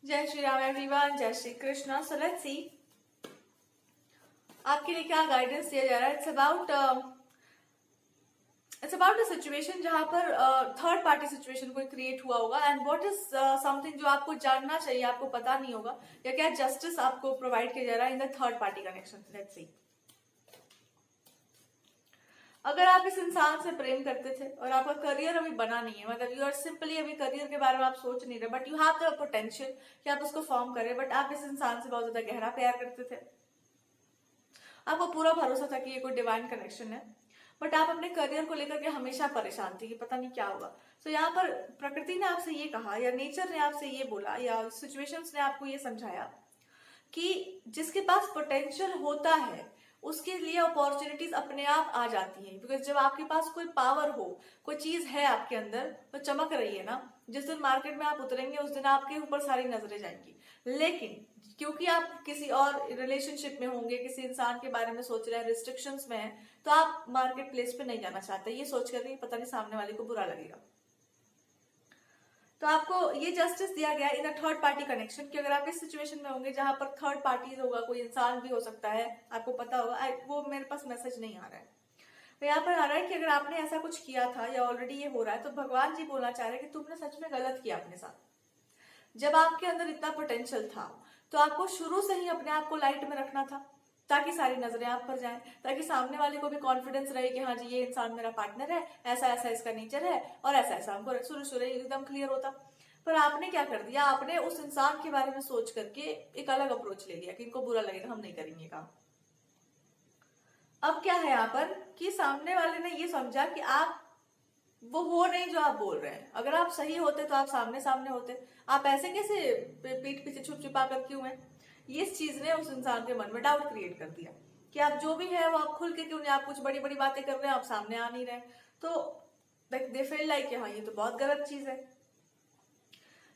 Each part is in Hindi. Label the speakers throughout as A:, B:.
A: जय श्री राम एवरीवन, जय Shri Krishna. So let's see आपके लिए क्या गाइडेंस दिया जा रहा है। इट्स अबाउट अ सिचुएशन जहां पर थर्ड पार्टी सिचुएशन कोई क्रिएट हुआ होगा एंड व्हाट इज समथिंग जो आपको जानना चाहिए, आपको पता नहीं होगा, या क्या जस्टिस आपको प्रोवाइड किया जा रहा है in the third party connection. Let's see. अगर आप इस इंसान से प्रेम करते थे और आपका करियर अभी बना नहीं है, मतलब यू आर सिंपली अभी करियर के बारे में आप सोच नहीं रहे, but you have the potential कि आप उसको फॉर्म करें, बट आप इस इंसान से बहुत ज्यादा गहरा प्यार करते थे, आपको पूरा भरोसा था कि ये कोई डिवाइन कनेक्शन है, बट आप अपने करियर को लेकर के हमेशा परेशान थी कि पता नहीं क्या होगा। तो यहाँ पर प्रकृति ने आपसे ये कहा या नेचर ने आपसे ये बोला या सिचुएशंस ने आपको ये समझाया कि जिसके पास पोटेंशियल होता है उसके लिए अपॉर्चुनिटीज अपने आप आ जाती हैं, बिकॉज जब आपके पास कोई पावर हो, कोई चीज है आपके अंदर तो चमक रही है ना, जिस दिन मार्केट में आप उतरेंगे उस दिन आपके ऊपर सारी नजरें जाएंगी। लेकिन क्योंकि आप किसी और रिलेशनशिप में होंगे, किसी इंसान के बारे में सोच रहे हैं, रिस्ट्रिक्शंस में है, तो आप मार्केट प्लेस पे नहीं जाना चाहते, ये सोच कर पता नहीं सामने वाले को बुरा लगेगा। तो आपको ये जस्टिस दिया गया इन अ थर्ड पार्टी कनेक्शन कि अगर आप इस सिचुएशन में होंगे जहां पर थर्ड पार्टी होगा, कोई इंसान भी हो सकता है, आपको पता होगा, वो मेरे पास मैसेज नहीं आ रहा है, तो यहाँ पर आ रहा है कि अगर आपने ऐसा कुछ किया था या ऑलरेडी ये हो रहा है तो भगवान जी बोलना चाह रहे हैं कि तुमने सच में गलत किया अपने साथ। जब आपके अंदर इतना पोटेंशियल था तो आपको शुरू से ही अपने आप को लाइट में रखना था, ताकि सारी नजरें आप पर जाएं, ताकि सामने वाले को भी कॉन्फिडेंस रहे कि हाँ जी ये इंसान मेरा पार्टनर है, ऐसा ऐसा इसका नेचर है और ऐसा ऐसा हमको शुरू शुरू एकदम क्लियर होता। पर आपने क्या कर दिया, आपने उस इंसान के बारे में सोच करके एक अलग अप्रोच ले लिया कि इनको बुरा लगेगा, हम नहीं करेंगे काम। अब क्या है यहाँ पर कि सामने वाले ने ये समझा कि आप वो हो नहीं जो आप बोल रहे हैं। अगर आप सही होते तो आप सामने सामने होते, आप ऐसे कैसे पीठ पीछे छुप छुपा कर क्यों है। ये इस चीज ने उस इंसान के मन में डाउट क्रिएट कर दिया कि आप जो भी है वो आप खुल के क्यों नहीं, आप कुछ बड़ी बड़ी बातें कर रहे हैं, आप सामने आ नहीं रहे। तो दे फील लाइक हाँ ये तो बहुत गलत चीज है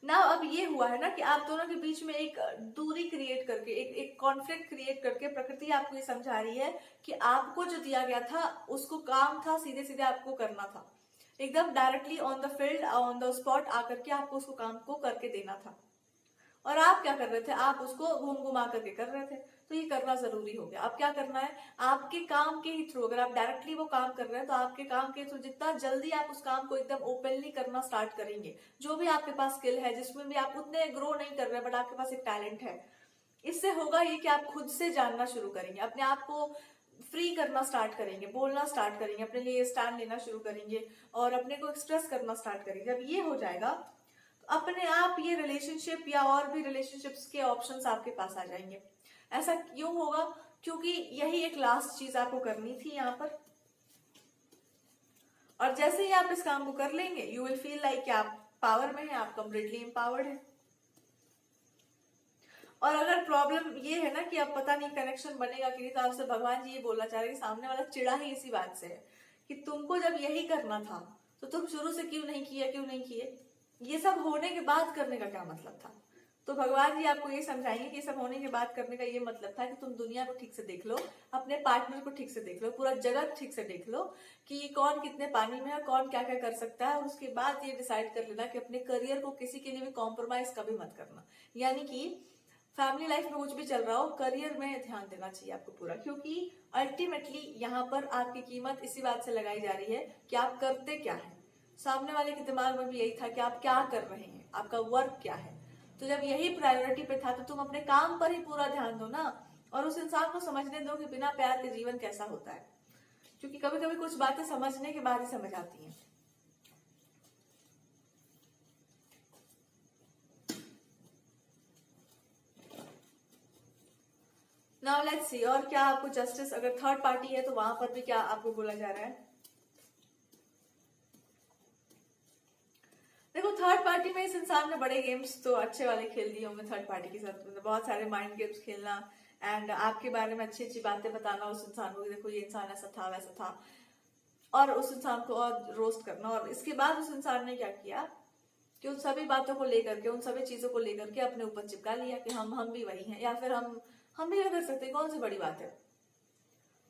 A: ना। अब ये हुआ है ना कि आप दोनों के बीच में एक दूरी क्रिएट करके, एक कॉन्फ्लिक्ट क्रिएट करके प्रकृति आपको ये समझा रही है कि आपको जो दिया गया था उसको काम था, सीधे सीधे आपको करना था, एकदम directly on the field on the spot आकर के आपको उसको काम को करके देना था। और आप क्या कर रहे थे, आप उसको घूम घुमा करके कर रहे थे। तो ये करना जरूरी हो गया। अब क्या करना है, आपके काम के ही थ्रू, अगर आप डायरेक्टली वो काम कर रहे हैं तो आपके काम के थ्रू जितना जल्दी आप उस काम को एकदम ओपनली करना स्टार्ट करेंगे, जो भी आपके पास स्किल है जिसमें भी आप उतने ग्रो नहीं कर रहे बट आपके पास एक टैलेंट है, इससे होगा ये कि आप खुद से जानना शुरू करेंगे, अपने आप को फ्री करना स्टार्ट करेंगे, बोलना स्टार्ट करेंगे, अपने लिए स्टैंड लेना शुरू करेंगे और अपने को एक्सप्रेस करना स्टार्ट करेंगे। जब ये हो जाएगा तो अपने आप ये रिलेशनशिप या और भी रिलेशनशिप्स के ऑप्शंस आपके पास आ जाएंगे। ऐसा क्यों होगा, क्योंकि यही एक लास्ट चीज आपको करनी थी यहाँ पर। और जैसे ही आप इस काम को कर लेंगे यू विल फील लाइक कि आप पावर में हैं, आप कंप्लीटली एम्पावर्ड हैं। और अगर प्रॉब्लम ये है ना कि अब पता नहीं कनेक्शन बनेगा कि नहीं, तो आपसे भगवान जी ये बोलना चाह रहे हैं कि सामने वाला चिड़ा ही इसी बात से है कि तुमको जब यही करना था तो तुम शुरू से क्यों नहीं किया, क्यों नहीं किए, ये सब होने के बाद करने का क्या मतलब था। तो भगवान जी आपको ये समझाएंगे कि सब होने के बाद करने का ये मतलब था कि तुम दुनिया को ठीक से देख लो, अपने पार्टनर को ठीक से देख लो, पूरा जगत ठीक से देख लो कि कौन कितने पानी में है, कौन क्या क्या कर सकता है, और उसके बाद ये डिसाइड कर लेना कि अपने करियर को किसी के लिए भी कॉम्प्रोमाइज कभी मत करना। यानी कि फैमिली लाइफ में कुछ भी चल रहा हो, करियर में ध्यान देना चाहिए आपको पूरा, क्योंकि अल्टीमेटली यहाँ पर आपकी कीमत इसी बात से लगाई जा रही है कि आप करते क्या है। सामने वाले के दिमाग में भी यही था कि आप क्या कर रहे हैं, आपका वर्क क्या है। तो जब यही प्रायोरिटी पे था तो तुम अपने काम पर ही पूरा ध्यान दो ना, और उस इंसान को समझने दो कि बिना प्यार के जीवन कैसा होता है, क्योंकि कभी कभी कुछ बातें समझने के बाद ही समझ आती हैं। नाउ लेट्स सी और क्या आपको जस्टिस, अगर थर्ड पार्टी है तो वहां पर भी क्या आपको बोला जा रहा है। देखो थर्ड पार्टी में इस इंसान ने बड़े गेम्स तो अच्छे वाले खेल दिए होंगे थर्ड पार्टी के साथ, मतलब बहुत सारे माइंड गेम्स खेलना एंड आपके बारे में अच्छी अच्छी बातें बताना उस इंसान को, देखो ये इंसान ऐसा था वैसा था, और उस इंसान को और रोस्ट करना। और इसके बाद उस इंसान ने क्या किया कि उन सभी बातों को लेकर के, उन सभी चीजों को लेकर के अपने ऊपर चिपका लिया कि हम भी वही हैं, या फिर हम भी क्या कर सकते हैं, कौन सी बड़ी बात है।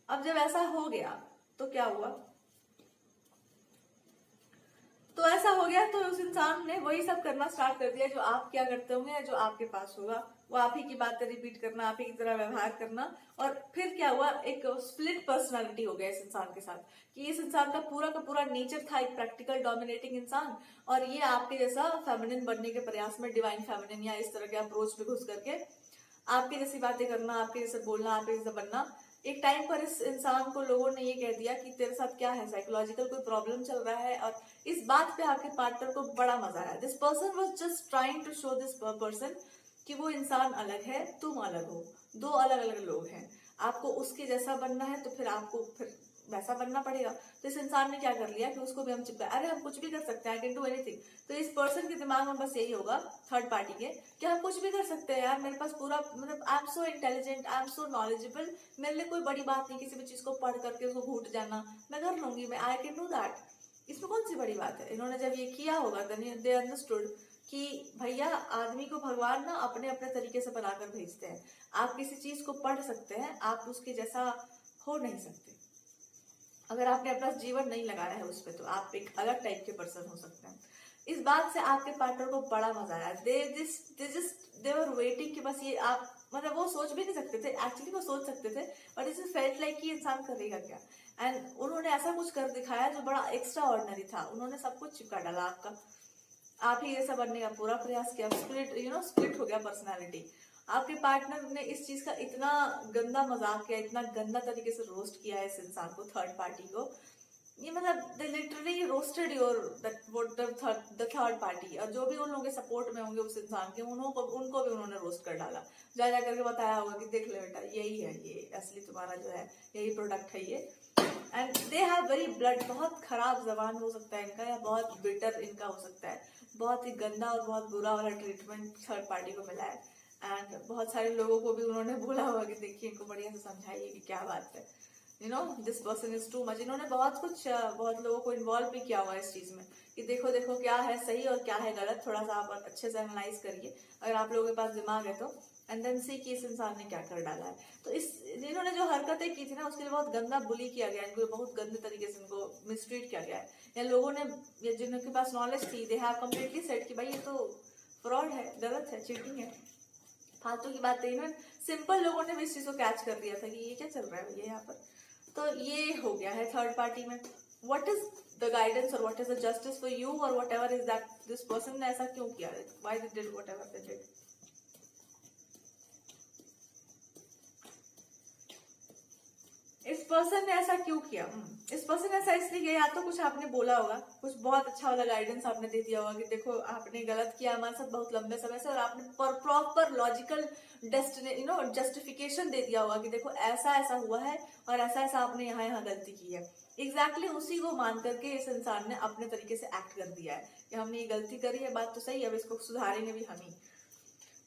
A: अब जब ऐसा हो गया तो क्या हुआ, तो ऐसा हो गया, तो उस इंसान ने वही सब करना स्टार्ट कर दिया जो आप क्या करते होंगे या जो आपके पास होगा, वो आप ही की बातें रिपीट करना, आप ही की तरह व्यवहार करना। और फिर क्या हुआ, एक स्प्लिट पर्सनालिटी हो गया इस इंसान के साथ, कि इस इंसान का पूरा नेचर था एक प्रैक्टिकल डोमिनेटिंग इंसान, और ये आपके जैसा फेमिनिन बनने के प्रयास में, डिवाइन फेमिनिन या इस तरह के अप्रोच में घुस करके आपके जैसी बातें करना, आपके जैसे बोलना, आपके जैसे बनना। एक टाइम पर इस इंसान को लोगों ने ये कह दिया कि तेरे साथ क्या है, साइकोलॉजिकल कोई प्रॉब्लम चल रहा है। और इस बात पे आपके पार्टनर को बड़ा मजा आया। This person was just trying to show this person कि वो इंसान अलग है, तुम अलग हो, दो अलग अलग लोग हैं, आपको उसके जैसा बनना है तो फिर आपको फिर वैसा बनना पड़ेगा। तो इस इंसान ने क्या कर लिया कि उसको भी हम चिपका, अरे हम कुछ भी कर सकते हैं, आई कैन डू एनीथिंग। तो इस पर्सन के दिमाग में बस यही होगा, थर्ड पार्टी के, कि हम कुछ भी कर सकते हैं यार, मेरे पास पूरा मतलब I am so intelligent, I am so knowledgeable, मेरे लिए कोई बड़ी बात नहीं किसी भी चीज को पढ़ करके उसको घूट जाना, मैं कर लूंगी, मैं आई कैन डू दैट, इसमें कौन सी बड़ी बात है। इन्होंने जब ये किया होगा दे अंडरस्टूड कि भैया आदमी को भगवान ना अपने अपने तरीके से बनाकर भेजते हैं। आप किसी चीज को पढ़ सकते हैं, आप उसके जैसा हो नहीं सकते। अगर आपने अपना जीवन नहीं लगाया है उस पर, तो आप एक अलग टाइप के पर्सन हो सकते हैं। इस बात से आपके पार्टनर को बड़ा मजा आया। दे वर वेटिंग कि बस ये आप, मतलब वो सोच भी नहीं सकते थे, एक्चुअली वो सोच सकते थे, बट इट फेल्ट लाइक कि इंसान करेगा क्या। एंड उन्होंने ऐसा कुछ कर दिखाया जो बड़ा एक्स्ट्रा ऑर्डिनरी था। उन्होंने सब कुछ चिपका डाला आपका, आप ही जैसा बनने का पूरा प्रयास किया, स्प्लिट हो गया पर्सनैलिटी। आपके पार्टनर ने इस चीज का इतना गंदा मजाक किया, इतना गंदा तरीके से रोस्ट किया है इस इंसान को, थर्ड पार्टी को। ये मतलब they literally roasted your the third party. और जो भी उन लोगों के सपोर्ट में होंगे उस इंसान के, उनको भी उन्होंने रोस्ट कर डाला। जा जा करके बताया होगा कि देख ले बेटा, यही है, ये असली तुम्हारा जो है, यही प्रोडक्ट है ये। And they have very blood, बहुत खराब जबान हो सकता है इनका, या बहुत बिटर इनका हो सकता है। बहुत ही गंदा और बहुत बुरा वाला ट्रीटमेंट थर्ड पार्टी को मिला है। एंड बहुत सारे लोगों को भी उन्होंने बोला होगा कि देखिए इनको बढ़िया से समझाइए कि क्या बात है, this person is too much. इन्होंने बहुत लोगों को इन्वॉल्व भी किया हुआ है इस चीज में, कि देखो देखो क्या है सही और क्या है गलत, थोड़ा सा आप अच्छे से एनालाइज करिए अगर आप लोगों के पास दिमाग है तो, एंड देन सी कि इस इंसान ने क्या कर डाला है। तो इस इन्होंने जो हरकतें की थी ना, उसके लिए बहुत गंदा बुली किया गया, इनको बहुत गंदे तरीके से इनको मिसट्रीट किया गया है। या लोगों ने, या जिनके पास नॉलेज थी, दे हैव कम्प्लीटली सेड कि भाई ये तो फ्रॉड है, गलत है, चीटिंग है, फालतू की बात है। इन्होंने सिंपल लोगों ने भी इस चीज को कैच कर दिया था कि ये क्या चल रहा है भैया यहाँ पर। तो ये हो गया है थर्ड पार्टी में। व्हाट इज द गाइडेंस और what is the justice for you, और whatever is that this person ने ऐसा क्यों किया, why they did whatever they did. इस पर्सन ने ऐसा क्यों किया, इस पर्सन ने ऐसा इसलिए किया, या तो कुछ आपने बोला होगा, कुछ बहुत अच्छा वाला गाइडेंस आपने दे दिया होगा कि देखो आपने गलत किया हमारे साथ बहुत लंबे समय से, और आपने प्रॉपर लॉजिकल जस्टिफिकेशन दे दिया होगा कि देखो ऐसा ऐसा हुआ है और ऐसा ऐसा आपने यहाँ यहाँ गलती की है। एग्जैक्टली उसी को मान करके इस इंसान ने अपने तरीके से एक्ट कर दिया है कि हमने ये गलती करी है, बात तो सही है, अब इसको सुधारेंगे भी हम ही।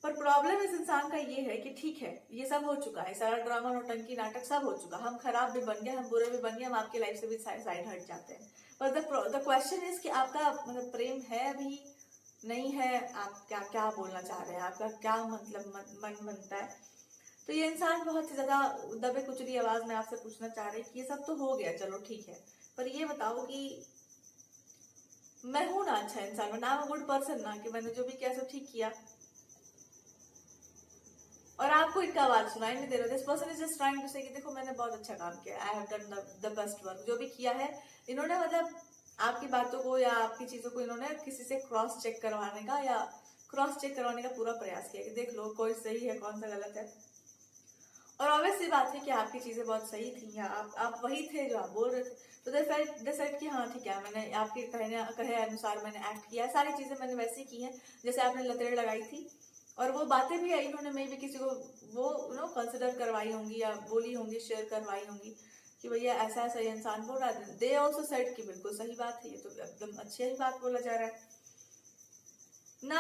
A: पर प्रॉब्लम इस इंसान का ये है कि ठीक है ये सब हो चुका है, सारा ड्रामा नौटंकी नाटक सब हो चुका, हम खराब भी बन गए, हम बुरे भी बन गए, हम आपकी लाइफ से भी साइड हट जाते हैं। पर द क्वेश्चन इज कि आपका मतलब प्रेम है अभी नहीं है, आप क्या क्या बोलना चाह रहे हैं, आपका क्या मतलब मन बनता है। तो ये इंसान बहुत ही ज्यादा दबे कुचली आवाज में आपसे पूछना चाह रहे हैं कि ये सब तो हो गया, चलो ठीक है, पर ये बताओ कि मैं हूं ना अच्छा इंसान, मैं अ गुड पर्सन ना, कि मैंने जो भी किया सब ठीक किया, और आपको इनका आवाज सुनाई नहीं दे रहा। This person is just trying to say कि देखो मैंने बहुत अच्छा काम किया, I have done the best work, जो भी किया है इन्होंने, मतलब आपकी बातों को या आपकी चीजों को इन्होंने किसी से क्रॉस चेक करवाने का या क्रॉस चेक करवाने का पूरा प्रयास किया कि देख लो कोई सही है कौन सा गलत है। और ऑब्वियसली बात है कि आपकी चीजें बहुत सही थी, या आप वही थे जो आप बोल रहे थे। तो दे सेड कि हाँ ठीक है, मैंने आपके कहे अनुसार मैंने एक्ट किया है, सारी चीजें मैंने वैसी की हैं जैसे आपने लतेड़ लगाई थी, और वो बातें भी इन्होंने मे भी किसी को वो कंसिडर करवाई होंगी या बोली होंगी, शेयर करवाई होंगी कि भैया ऐसा ऐसा ये इंसान बोल रहा है। दे ऑल्सो सेड कि बिल्कुल सही बात है, ये तो एकदम अच्छी ही बात बोला जा रहा है ना।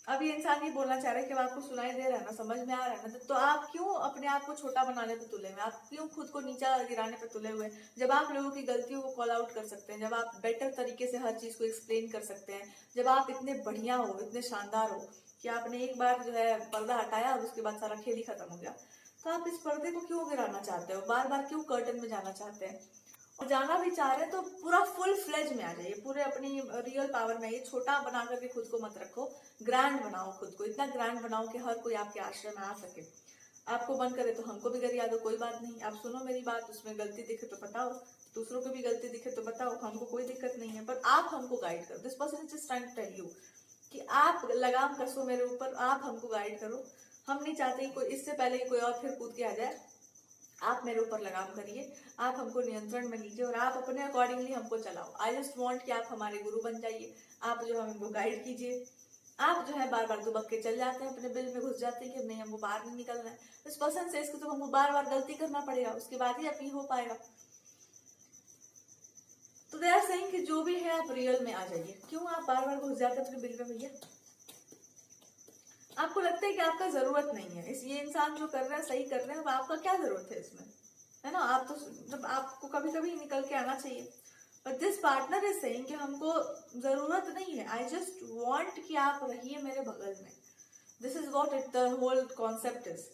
A: अब ये इंसान ये बोलना चाह रहा है कि आपको सुनाई दे रहा है ना, समझ में आ रहा है ना, तो आप क्यों अपने आप को छोटा बनाने पे तुले हुए, आप क्यों खुद को नीचा गिराने पे तुले हुए, जब आप लोगों की गलतियों को कॉल आउट कर सकते हैं, जब आप बेटर तरीके से हर चीज को एक्सप्लेन कर सकते हैं, जब आप इतने बढ़िया हो, इतने शानदार हो कि आपने एक बार जो है पर्दा हटाया और उसके बाद सारा खेल ही खत्म हो गया। तो आप इस पर्दे को क्यों गिराना चाहते हो, बार बार क्यों कर्टन में जाना चाहते हैं। जाना भी चाह रहे हैं तो पूरा फुल फ्लेज में आ जाइए, पूरे अपनी रियल पावर में आइए। छोटा बना करके खुद को मत रखो, ग्रैंड बनाओ खुद को, इतना ग्रैंड बनाओ कि हर कोई आपके आश्रम में आ सके। आपको मन करे तो हमको भी गरिया दो, कोई बात नहीं। आप सुनो मेरी बात, उसमें गलती दिखे तो बताओ, दूसरों को भी गलती दिखे तो बताओ, हमको कोई दिक्कत नहीं है। पर आप हमको गाइड करो। This person is just trying to tell you कि आप लगाम कसो मेरे ऊपर, आप हमको गाइड करो। हम नहीं चाहते कोई इससे पहले कोई और फिर कूद के आ जाए। आप मेरे ऊपर लगाम करिए, आप हमको नियंत्रण में लीजिए और आप अपने अकॉर्डिंगली हमको चलाओ। आई जस्ट वांट कि आप हमारे गुरु बन जाइए, आप जो हमको गाइड कीजिए। आप जो है बार बार दुबक के चल जाते हैं, अपने बिल में घुस जाते हैं कि नहीं हमको बाहर नहीं निकलना है। इस पर्सन से इसको तो हमको बार बार गलती करना पड़ेगा, उसके बाद ही आप ये हो पाएगा। तो दे आर सेइंग कि जो भी है आप रियल में आ जाइए। क्यों आप बार बार घुस जाते हैं अपने बिल में भैया? आपको लगता है कि आपका जरूरत नहीं है, इस ये इंसान जो कर रहा है सही कर रहे हैं, आपका क्या जरूरत है इसमें, है ना? आप तो जब आपको कभी कभी निकल के आना चाहिए। But this partner is saying कि हमको जरूरत नहीं है, आई जस्ट वांट कि आप रहिए मेरे बगल में। This is what it the whole concept is,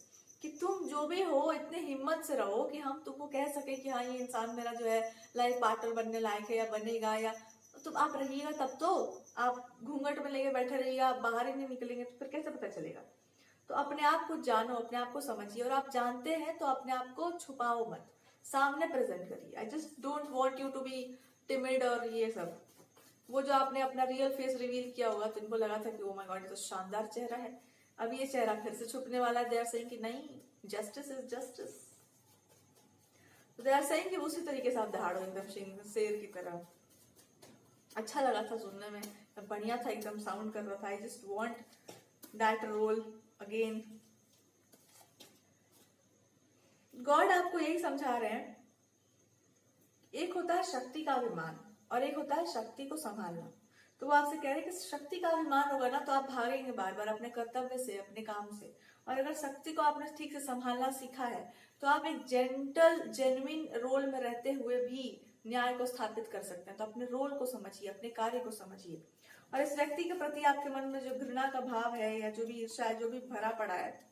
A: कि तुम जो भी हो इतने हिम्मत से रहो कि हम तुमको कह सके कि हाँ ये इंसान मेरा जो है लाइफ पार्टनर बनने लायक है या बनेगा, या तो आप रहिएगा तब तो। आप घूंघट में लेके बैठे रहिएगा, आप बाहर ही नहीं निकलेंगे तो फिर कैसे पता चलेगा? तो अपने आप को जानो, अपने आप को समझिए, और आप जानते हैं तो अपने आप को छुपाओ मत, सामने प्रेजेंट करिए। I just don't want you to be timid और ये सब। वो जो आपने अपना रियल फेस रिवील किया होगा तो इनको लगा था कि ओ माय गॉड ये तो शानदार चेहरा है, अब ये चेहरा फिर से छुपने वाला है। दे आर सेइंग कि नहीं, justice is justice. They are saying कि उसी तरीके से आप दहाड़ो एकदम शेर की तरह। अच्छा लगा था सुनने में, बढ़िया था, एकदम साउंड कर रहा था। I just want that role again. God आपको यही समझा रहे हैं, एक होता है शक्ति का अभिमान और एक होता है शक्ति को संभालना। तो वो आपसे कह रहे हैं कि शक्ति का अभिमान होगा ना तो आप भागेंगे बार बार अपने कर्तव्य से, अपने काम से। और अगर शक्ति को आपने ठीक से संभालना सीखा है तो आप एक जेंटल जेन्युइन रोल में रहते हुए भी न्याय को स्थापित कर सकते हैं। तो अपने रोल को समझिए, अपने कार्य को समझिए। और इस व्यक्ति के प्रति आपके मन में जो घृणा का भाव है या जो भी ईर्ष्या, जो भी भरा पड़ा है,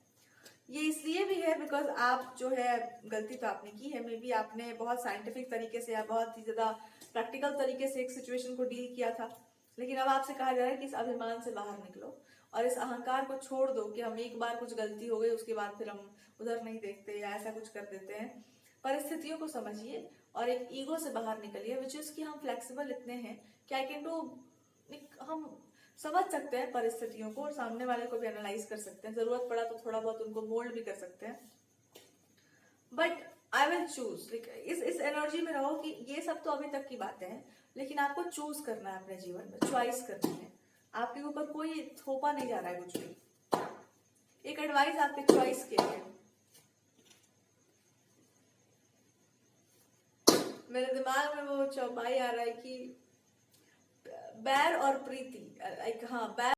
A: ये इसलिए भी है बिकॉज आप जो है गलती तो आपने की है। मे बी आपने बहुत साइंटिफिक तरीके से या बहुत ही ज्यादा प्रैक्टिकल तरीके से एक सिचुएशन को डील किया था, लेकिन अब आपसे कहा जा रहा है कि इस अभिमान से बाहर निकलो और इस अहंकार को छोड़ दो कि हम एक बार कुछ गलती हो गई उसके बाद फिर हम उधर नहीं देखते या ऐसा कुछ कर देते हैं। परिस्थितियों को समझिए और एक ईगो से बाहर निकलिए, विच इज कि हम फ्लेक्सिबल इतने हैं कि आई कैन डू, हम समझ सकते हैं परिस्थितियों को और सामने वाले को भी एनालाइज कर सकते हैं, जरूरत पड़ा तो थोड़ा बहुत उनको मोल्ड भी कर सकते हैं। बट आई विल चूज, इस एनर्जी में रहो कि ये सब तो अभी तक की बातें हैं, लेकिन आपको चूज करना है अपने जीवन में, चॉइस करनी है। आपके ऊपर कोई थोपा नहीं जा रहा है कुछ भी। एक एडवाइस आपके चॉइस के लिए, मेरे दिमाग में वो चौपाई आ रहा है कि बैर और प्रीति, लाइक हाँ बैर